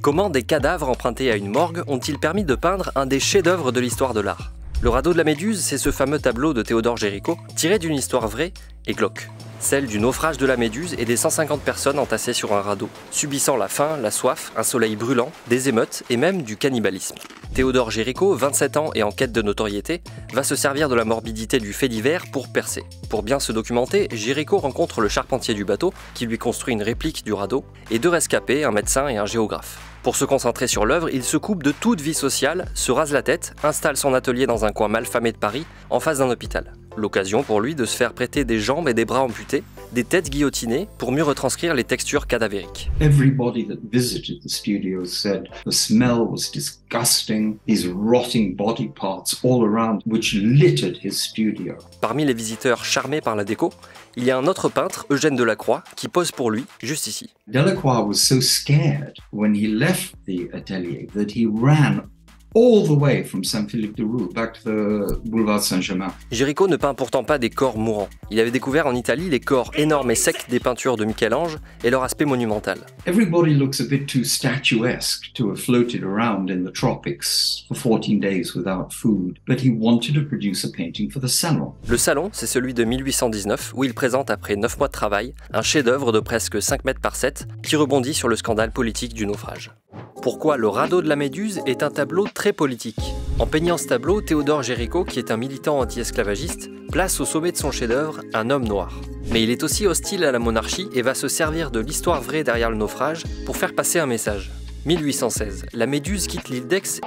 Comment des cadavres empruntés à une morgue ont-ils permis de peindre un des chefs-d'œuvre de l'histoire de l'art? Le radeau de la Méduse, c'est ce fameux tableau de Théodore Géricault, tiré d'une histoire vraie et glauque. Celle du naufrage de la Méduse et des 150 personnes entassées sur un radeau, subissant la faim, la soif, un soleil brûlant, des émeutes et même du cannibalisme. Théodore Géricault, 27 ans et en quête de notoriété, va se servir de la morbidité du fait divers pour percer. Pour bien se documenter, Géricault rencontre le charpentier du bateau, qui lui construit une réplique du radeau, et deux rescapés, un médecin et un géographe. Pour se concentrer sur l'œuvre, il se coupe de toute vie sociale, se rase la tête, installe son atelier dans un coin malfamé de Paris, en face d'un hôpital. L'occasion pour lui de se faire prêter des jambes et des bras amputés, des têtes guillotinées pour mieux retranscrire les textures cadavériques. Everybody that visited the studio said the smell was disgusting, these rotting body parts all around, which littered his studio. Parmi les visiteurs charmés par la déco, il y a un autre peintre, Eugène Delacroix, qui pose pour lui, juste ici. Delacroix was so scared when he left the atelier that he ran all the way from Saint-Philippe-de-Roux back to the boulevard Saint-Germain. Géricault ne peint pourtant pas des corps mourants. Il avait découvert en Italie les corps énormes et secs des peintures de Michel-Ange et leur aspect monumental. Everybody looks a bit too statuesque to have floated around in the tropics for 14 days without food, but he wanted to produce a painting for the salon. Le salon, c'est celui de 1819 où il présente après 9 mois de travail un chef-d'œuvre de presque 5 mètres par 7 qui rebondit sur le scandale politique du naufrage. Pourquoi le radeau de la Méduse est un tableau très politique. En peignant ce tableau, Théodore Géricault, qui est un militant anti-esclavagiste, place au sommet de son chef-d'œuvre un homme noir. Mais il est aussi hostile à la monarchie et va se servir de l'histoire vraie derrière le naufrage pour faire passer un message. 1816, la Méduse quitte l'île d'Aix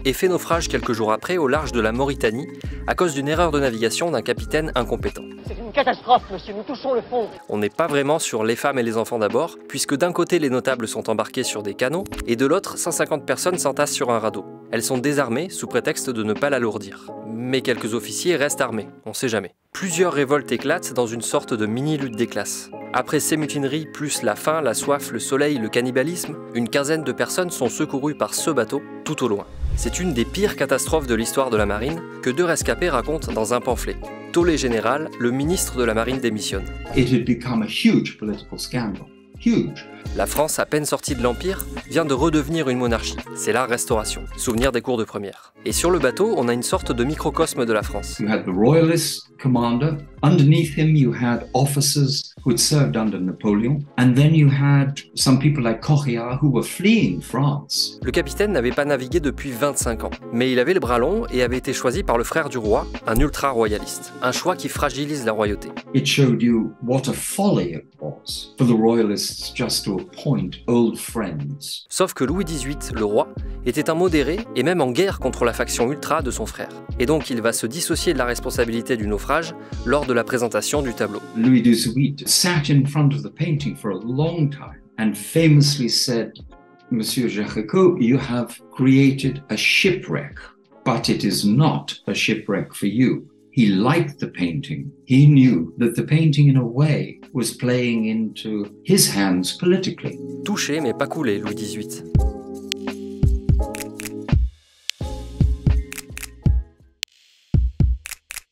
et fait naufrage quelques jours après au large de la Mauritanie à cause d'une erreur de navigation d'un capitaine incompétent. C'est une catastrophe, monsieur, nous touchons le fond. On n'est pas vraiment sur les femmes et les enfants d'abord, puisque d'un côté les notables sont embarqués sur des canots, et de l'autre 150 personnes s'entassent sur un radeau. Elles sont désarmées sous prétexte de ne pas l'alourdir. Mais quelques officiers restent armés, on sait jamais. Plusieurs révoltes éclatent dans une sorte de mini-lutte des classes. Après ces mutineries, plus la faim, la soif, le soleil, le cannibalisme, une quinzaine de personnes sont secourues par ce bateau, tout au loin. C'est une des pires catastrophes de l'histoire de la marine que deux rescapés racontent dans un pamphlet. Tollé général, le ministre de la marine démissionne. It had become a huge political scandal. Huge. La France, à peine sortie de l'Empire, vient de redevenir une monarchie. C'est la Restauration, souvenir des cours de première. Et sur le bateau, on a une sorte de microcosme de la France. You had the royalist commander. Underneath him, you had officers who had served under Napoleon. And then you had some people like Correa who were fleeing France. Le capitaine n'avait pas navigué depuis 25 ans. Mais il avait le bras long et avait été choisi par le frère du roi, un ultra-royaliste. Un choix qui fragilise la royauté. It showed you what a folly it was for the royalists just to appoint old friends. Sauf que Louis XVIII, le roi, était un modéré et même en guerre contre la faction ultra de son frère. Et donc il va se dissocier de la responsabilité du naufrage lors de la présentation du tableau. Louis XVIII sat in front of the painting for a long time and famously said, Monsieur Géricault, you have created a shipwreck, but it is not a shipwreck for you. He liked the painting. He knew that the painting, in a way, was playing into his hands politically. Touché mais pas coulé, Louis XVIII.